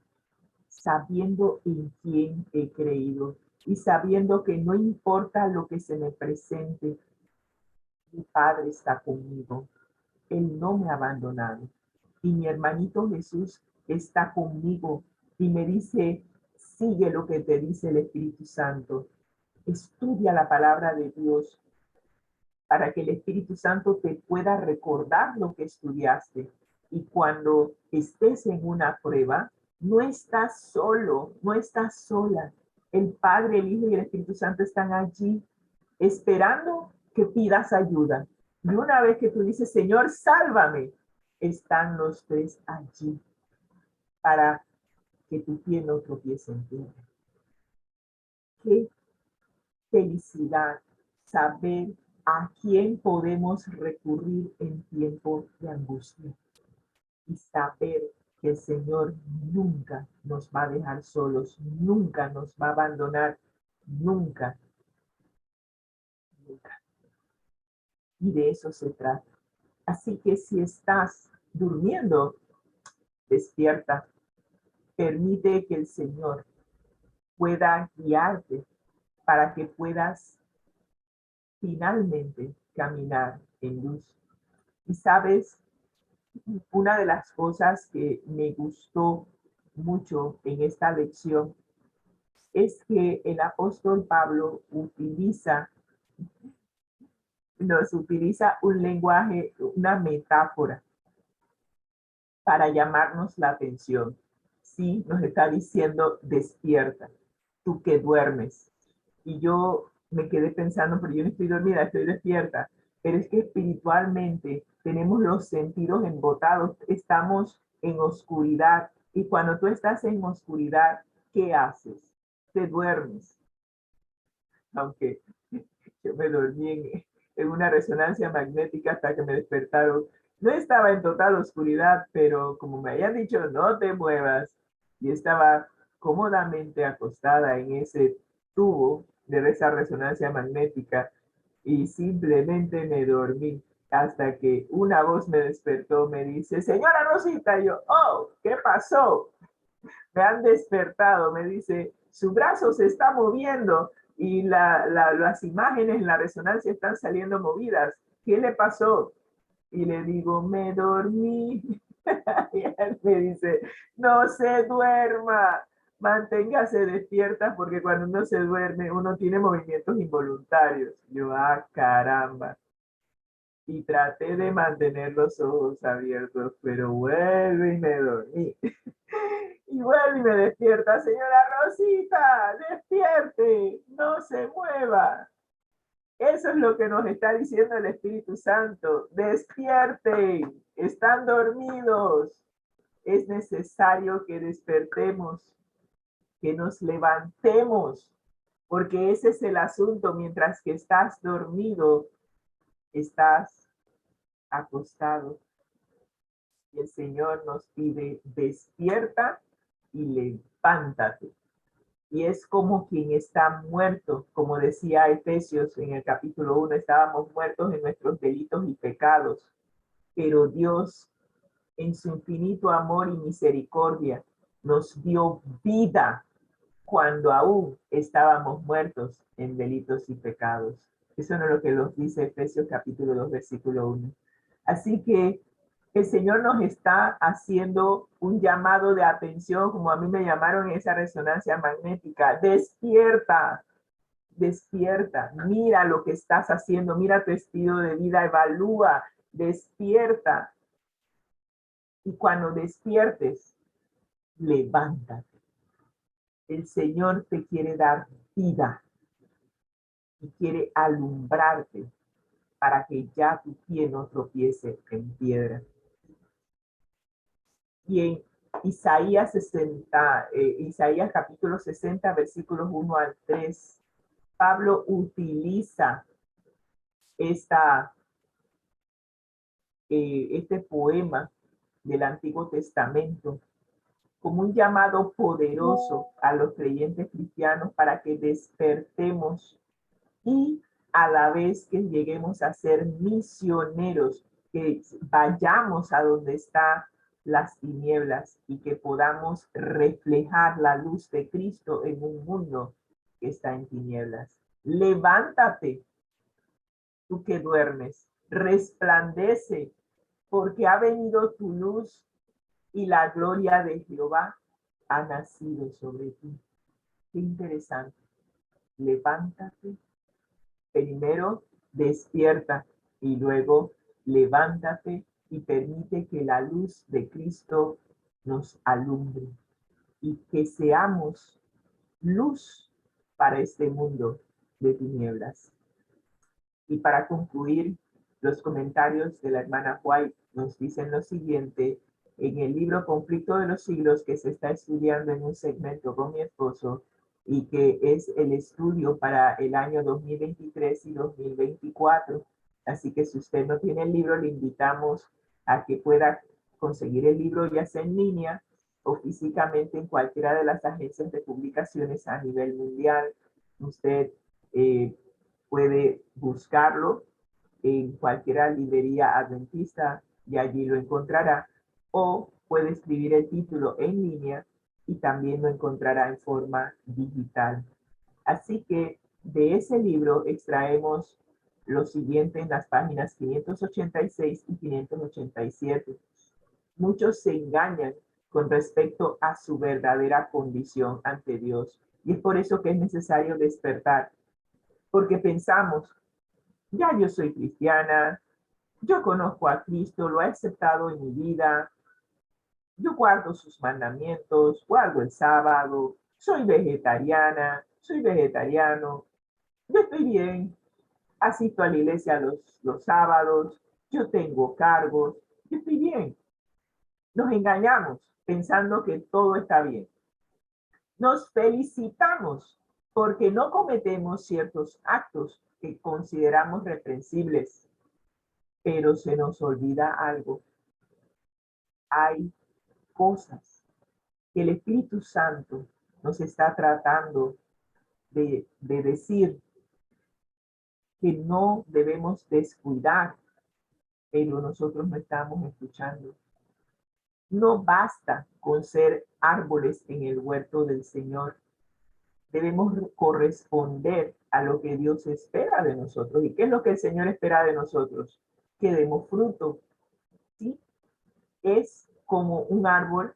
sabiendo en quién he creído y sabiendo que no importa lo que se me presente, mi Padre está conmigo. Él no me ha abandonado. Y mi hermanito Jesús está conmigo y me dice, sigue lo que te dice el Espíritu Santo. Estudia la palabra de Dios para que el Espíritu Santo te pueda recordar lo que estudiaste. Y cuando estés en una prueba, no estás solo, no estás sola. El Padre, el Hijo y el Espíritu Santo están allí esperando que pidas ayuda. Y una vez que tú dices, Señor, sálvame, están los tres allí para que tu pie no tropiece en tierra. Qué felicidad saber a quién podemos recurrir en tiempo de angustia y saber que el Señor nunca nos va a dejar solos, nunca nos va a abandonar, nunca, nunca. Y de eso se trata. Así que si estás durmiendo, despierta. Permite que el Señor pueda guiarte para que puedas finalmente caminar en luz. Y sabes, una de las cosas que me gustó mucho en esta lección es que el apóstol Pablo nos utiliza un lenguaje, una metáfora para llamarnos la atención. Sí, nos está diciendo despierta, tú que duermes. Y yo me quedé pensando, pero yo no estoy dormida, estoy despierta. Pero es que espiritualmente tenemos los sentidos embotados, estamos en oscuridad. Y cuando tú estás en oscuridad, ¿qué haces? Te duermes. Aunque yo me dormí en una resonancia magnética hasta que me despertaron. No estaba en total oscuridad, pero como me habían dicho, no te muevas, y estaba cómodamente acostada en ese tubo de esa resonancia magnética y simplemente me dormí hasta que una voz me despertó, me dice, señora Rosita, y yo, oh, ¿qué pasó? Me han despertado, me dice, su brazo se está moviendo y las imágenes en la resonancia están saliendo movidas. ¿Qué le pasó? Y le digo, me dormí. Y él me dice, no se duerma, manténgase despierta porque cuando uno se duerme, uno tiene movimientos involuntarios. Yo, ah, caramba. Y traté de mantener los ojos abiertos, pero vuelve y me dormí. Y vuelve y me despierta, señora Rosita, despierte, no se mueva. Eso es lo que nos está diciendo el Espíritu Santo. Despierten, están dormidos. Es necesario que despertemos, que nos levantemos, porque ese es el asunto. Mientras que estás dormido, estás acostado. Y el Señor nos pide, despierta y levántate. Y es como quien está muerto, como decía Efesios en el capítulo 1, estábamos muertos en nuestros delitos y pecados, pero Dios en su infinito amor y misericordia nos dio vida cuando aún estábamos muertos en delitos y pecados. Eso no es lo que nos dice Efesios capítulo 2, versículo 1. Así que el Señor nos está haciendo un llamado de atención, como a mí me llamaron en esa resonancia magnética. Despierta, despierta, mira lo que estás haciendo, mira tu estilo de vida, evalúa, despierta. Y cuando despiertes, levántate. El Señor te quiere dar vida y quiere alumbrarte para que ya tu pie no tropiece en piedra. Y en Isaías capítulo 60, versículos 1 al 3, Pablo utiliza este poema del Antiguo Testamento como un llamado poderoso a los creyentes cristianos para que despertemos y a la vez que lleguemos a ser misioneros, que vayamos a donde están las tinieblas y que podamos reflejar la luz de Cristo en un mundo que está en tinieblas. Levántate, tú que duermes, resplandece, porque ha venido tu luz y la gloria de Jehová ha nacido sobre ti. Qué interesante. Levántate. Primero despierta y luego levántate y permite que la luz de Cristo nos alumbre y que seamos luz para este mundo de tinieblas. Y para concluir, los comentarios de la hermana White nos dicen lo siguiente: en el libro Conflicto de los Siglos, que se está estudiando en un segmento con mi esposo y que es el estudio para el año 2023 y 2024. Así que si usted no tiene el libro, le invitamos a que pueda conseguir el libro ya sea en línea o físicamente en cualquiera de las agencias de publicaciones a nivel mundial. Usted puede buscarlo en cualquier librería adventista y allí lo encontrará, o puede escribir el título en línea y también lo encontrará en forma digital. Así que de ese libro extraemos lo siguiente en las páginas 586 y 587. Muchos se engañan con respecto a su verdadera condición ante Dios, y es por eso que es necesario despertar, porque pensamos: ya yo soy cristiana, yo conozco a Cristo, lo he aceptado en mi vida, yo guardo sus mandamientos, guardo el sábado, soy vegetariana, soy vegetariano, yo estoy bien, asisto a la iglesia los sábados, yo tengo cargos, yo estoy bien. Nos engañamos pensando que todo está bien. Nos felicitamos porque no cometemos ciertos actos que consideramos reprensibles, pero se nos olvida algo. Hay cosas que el Espíritu Santo nos está tratando de decir que no debemos descuidar, pero nosotros no estamos escuchando. No basta con ser árboles en el huerto del Señor. Debemos corresponder a lo que Dios espera de nosotros. ¿Y qué es lo que el Señor espera de nosotros? Que demos fruto. ¿Sí? Es como un árbol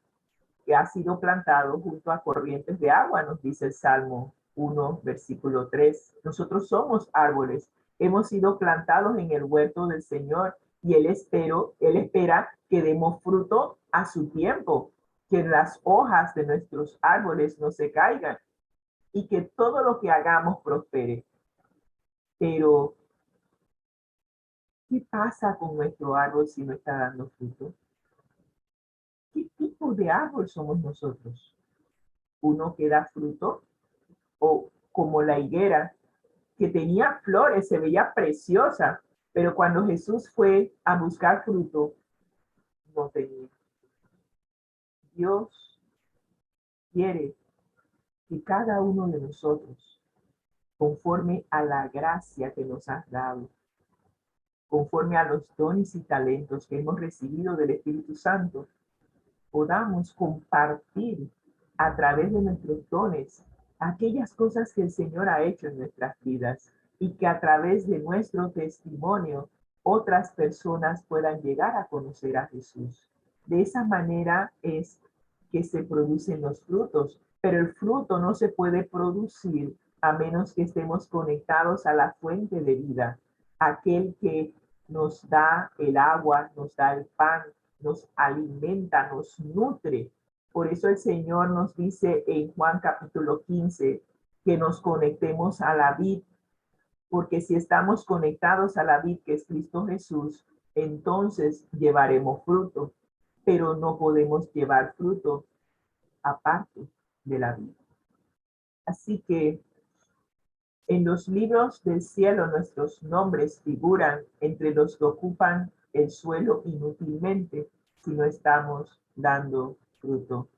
que ha sido plantado junto a corrientes de agua, nos dice el Salmo 1, versículo 3. Nosotros somos árboles, hemos sido plantados en el huerto del Señor y Él espera que demos fruto a su tiempo, que las hojas de nuestros árboles no se caigan y que todo lo que hagamos prospere. Pero, ¿qué pasa con nuestro árbol si no está dando fruto? ¿Qué tipo de árbol somos nosotros? ¿Uno que da fruto? ¿O como la higuera que tenía flores, se veía preciosa, pero cuando Jesús fue a buscar fruto, no tenía? Dios quiere que cada uno de nosotros, conforme a la gracia que nos has dado, conforme a los dones y talentos que hemos recibido del Espíritu Santo, podamos compartir a través de nuestros dones aquellas cosas que el Señor ha hecho en nuestras vidas y que a través de nuestro testimonio otras personas puedan llegar a conocer a Jesús. De esa manera es que se producen los frutos, pero el fruto no se puede producir a menos que estemos conectados a la fuente de vida, aquel que nos da el agua, nos da el pan, nos alimenta, nos nutre. Por eso el Señor nos dice en Juan capítulo 15 que nos conectemos a la vid, porque si estamos conectados a la vid que es Cristo Jesús, entonces llevaremos fruto, pero no podemos llevar fruto aparte de la vid. Así que En los libros del cielo nuestros nombres figuran entre los que ocupan el suelo inútilmente si no estamos dando fruto.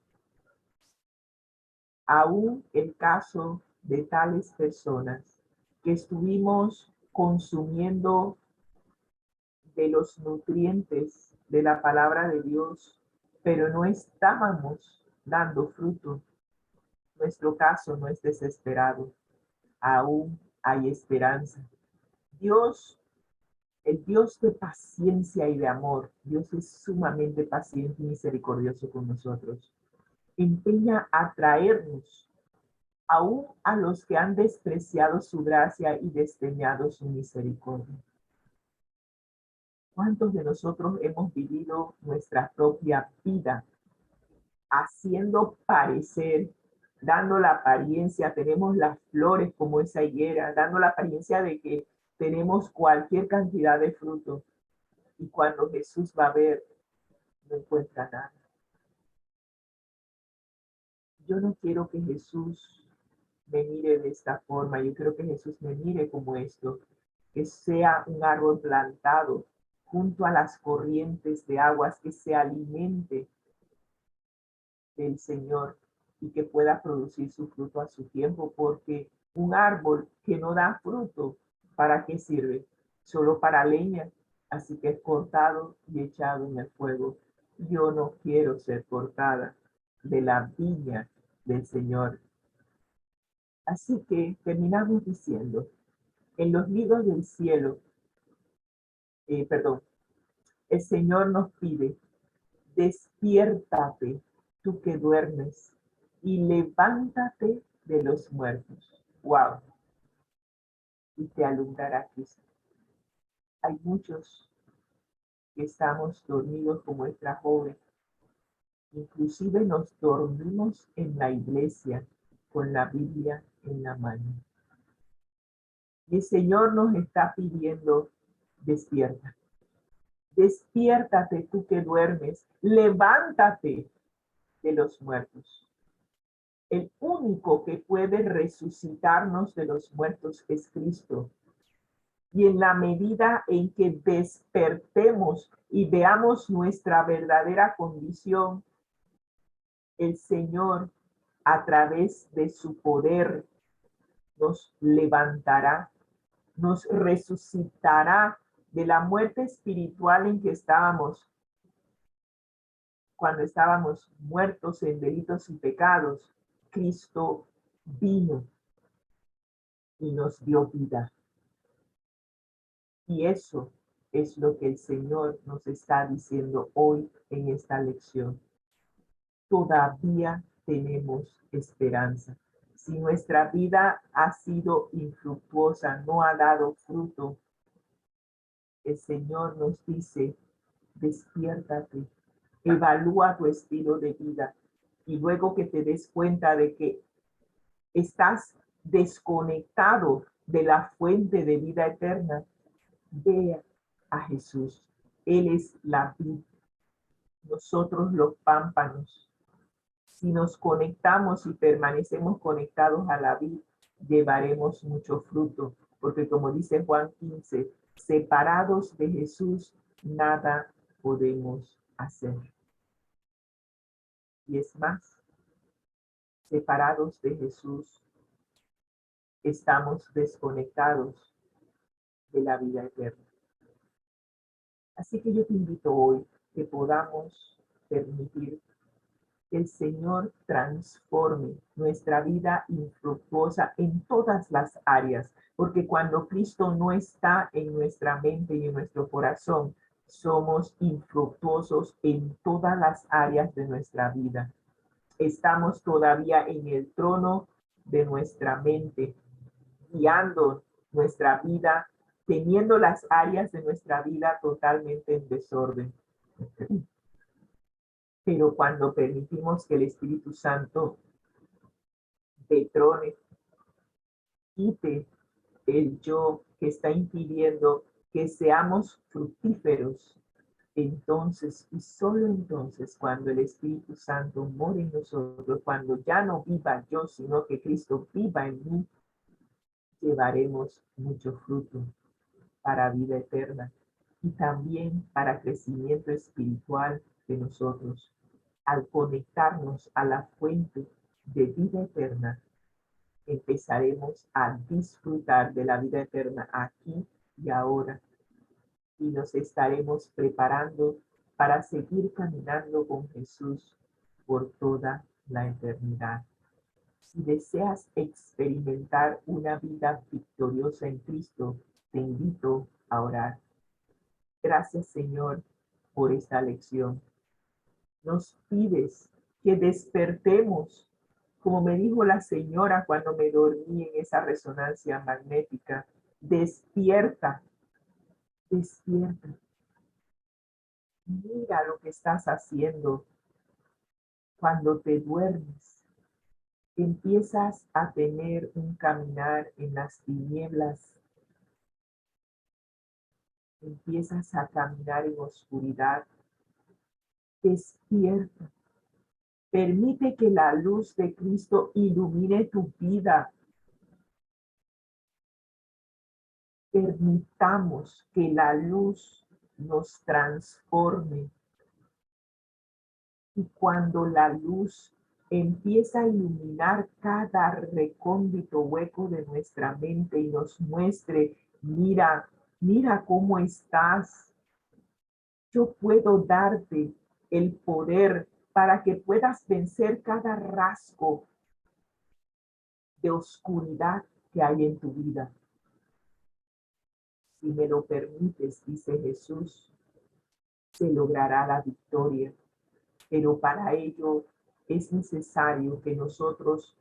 Aún el caso de tales personas que estuvimos consumiendo de los nutrientes de la palabra de Dios, pero no estábamos dando fruto. Nuestro caso no es desesperado, aún hay esperanza. Dios, el Dios de paciencia y de amor, Dios es sumamente paciente y misericordioso con nosotros. Empeña a traernos, aún a los que han despreciado su gracia y desdeñado su misericordia. ¿Cuántos de nosotros hemos vivido nuestra propia vida haciendo parecer, dando la apariencia, tenemos las flores como esa higuera, dando la apariencia de que tenemos cualquier cantidad de fruto, y cuando Jesús va a ver, no encuentra nada? Yo no quiero que Jesús me mire de esta forma, yo quiero que Jesús me mire como esto, que sea un árbol plantado junto a las corrientes de aguas, que se alimente del Señor y que pueda producir su fruto a su tiempo, porque un árbol que no da fruto, ¿para qué sirve? Solo para leña, así que es cortado y echado en el fuego. Yo no quiero ser cortada de la viña del Señor. Así que terminamos diciendo, en los libros del cielo, el Señor nos pide: despiértate, tú que duermes, y levántate de los muertos. Wow. Y te alumbrará Cristo. Hay muchos que estamos dormidos como esta joven. Inclusive nos dormimos en la iglesia con la Biblia en la mano. Y el Señor nos está pidiendo: despierta. Despiértate, tú que duermes. Levántate de los muertos. El único que puede resucitarnos de los muertos es Cristo. Y en la medida en que despertemos y veamos nuestra verdadera condición, el Señor, a través de su poder, nos levantará, nos resucitará de la muerte espiritual en que estábamos cuando estábamos muertos en delitos y pecados. Cristo vino y nos dio vida. Y eso es lo que el Señor nos está diciendo hoy en esta lección. Todavía tenemos esperanza. Si nuestra vida ha sido infructuosa, no ha dado fruto, el Señor nos dice: despiértate, evalúa tu estilo de vida, y luego que te des cuenta de que estás desconectado de la fuente de vida eterna, ve a Jesús. Él es la vid, nosotros los pámpanos. Si nos conectamos y permanecemos conectados a la vid, llevaremos mucho fruto, porque como dice Juan 15, separados de Jesús, nada podemos hacer. Y es más, separados de Jesús, estamos desconectados de la vida eterna. Así que yo te invito hoy que podamos permitir que el Señor transforme nuestra vida infructuosa en todas las áreas, porque cuando Cristo no está en nuestra mente y en nuestro corazón, somos infructuosos en todas las áreas de nuestra vida. Estamos todavía en el trono de nuestra mente, guiando nuestra vida, teniendo las áreas de nuestra vida totalmente en desorden. Pero cuando permitimos que el Espíritu Santo detrone, quite el yo que está impidiendo que seamos fructíferos, entonces y solo entonces, cuando el Espíritu Santo mora en nosotros, cuando ya no viva yo, sino que Cristo viva en mí, llevaremos mucho fruto para vida eterna y también para crecimiento espiritual de nosotros. Al conectarnos a la fuente de vida eterna, empezaremos a disfrutar de la vida eterna aquí y ahora, y nos estaremos preparando para seguir caminando con Jesús por toda la eternidad. Si deseas experimentar una vida victoriosa en Cristo, te invito a orar. Gracias, Señor, por esta lección. Nos pides que despertemos, como me dijo la señora cuando me dormí en esa resonancia magnética. Despierta, despierta. Mira lo que estás haciendo cuando te duermes. Empiezas a tener un caminar en las tinieblas. Empiezas a caminar en oscuridad. Despierta. Permite que la luz de Cristo ilumine tu vida. Permitamos que la luz nos transforme. Y cuando la luz empieza a iluminar cada recóndito hueco de nuestra mente y nos muestre, mira, mira cómo estás. Yo puedo darte el poder para que puedas vencer cada rasgo de oscuridad que hay en tu vida. Si me lo permites, dice Jesús, se logrará la victoria. Pero para ello es necesario que nosotros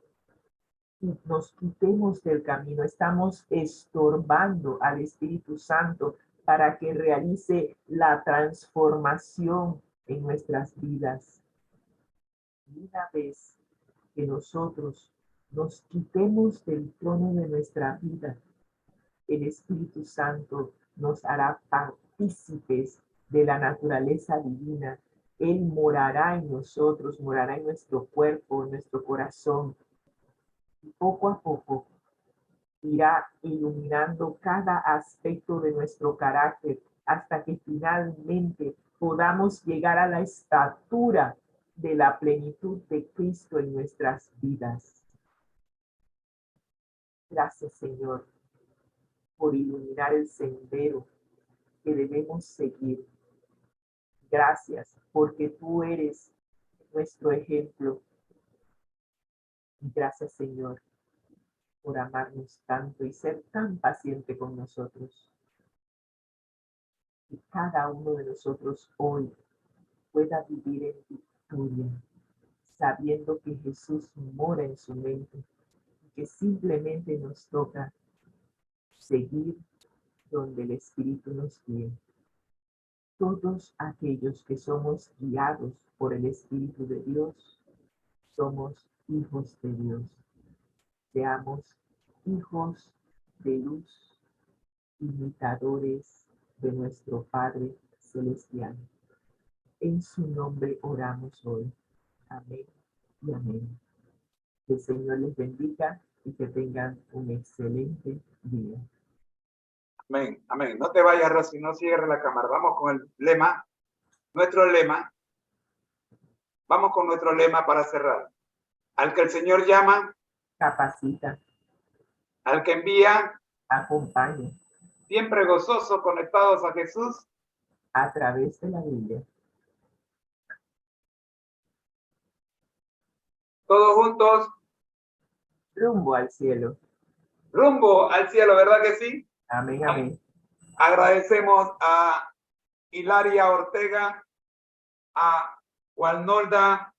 nos quitemos del camino. Estamos estorbando al Espíritu Santo para que realice la transformación en nuestras vidas. Y una vez que nosotros nos quitemos del trono de nuestra vida, el Espíritu Santo nos hará partícipes de la naturaleza divina. Él morará en nosotros, morará en nuestro cuerpo, en nuestro corazón. Y poco a poco irá iluminando cada aspecto de nuestro carácter hasta que finalmente podamos llegar a la estatura de la plenitud de Cristo en nuestras vidas. Gracias, Señor, por iluminar el sendero que debemos seguir. Gracias, porque tú eres nuestro ejemplo. Y gracias, Señor, por amarnos tanto y ser tan paciente con nosotros. Y cada uno de nosotros hoy pueda vivir en victoria, sabiendo que Jesús mora en su mente y que simplemente nos toca seguir donde el Espíritu nos guíe. Todos aquellos que somos guiados por el Espíritu de Dios, somos hijos de Dios. Seamos hijos de luz, imitadores de nuestro Padre Celestial. En su nombre oramos hoy. Amén y amén. Que el Señor les bendiga y que tengan un excelente día. Amén, amén. No te vayas, Rosy, no cierres la cámara. Vamos con el lema, nuestro lema. Vamos con nuestro lema para cerrar. Al que el Señor llama, Capacita, al que envía, acompaña siempre gozoso, conectados a Jesús. a través de la Biblia. Todos juntos, Rumbo al cielo. rumbo al cielo, ¿verdad que sí? Amén, amén. Agradecemos a Hilaria Ortega, a Walnolda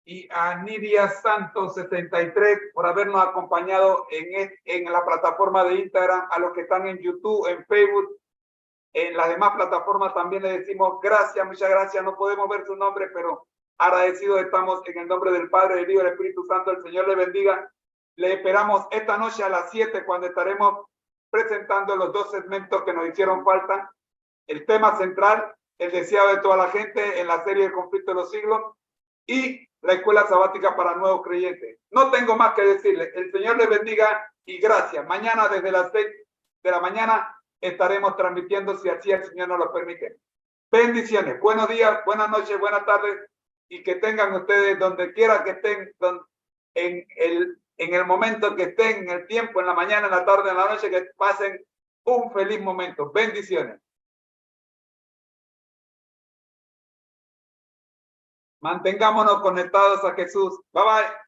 y a Nidia Santos 73 por habernos acompañado en la plataforma de Instagram, a los que están en YouTube, en Facebook, en las demás plataformas también les decimos gracias, muchas gracias. No podemos ver su nombre, pero agradecidos estamos en el nombre del Padre, del Hijo y del Espíritu Santo. El Señor le bendiga. Le esperamos esta noche a las 7 cuando estaremos presentando los 2 segmentos que nos hicieron falta. El tema central, el deseado de toda la gente en la serie El Conflicto de los Siglos, y la escuela sabática para nuevos creyentes. No tengo más que decirles. El Señor les bendiga y gracias. Mañana desde las 6 de la mañana estaremos transmitiendo si así el Señor nos lo permite. Bendiciones, buenos días, buenas noches, buenas tardes y que tengan ustedes donde quiera que estén, en el momento que estén, en el tiempo, en la mañana, en la tarde, en la noche, que pasen un feliz momento. Bendiciones. Mantengámonos conectados a Jesús. Bye bye.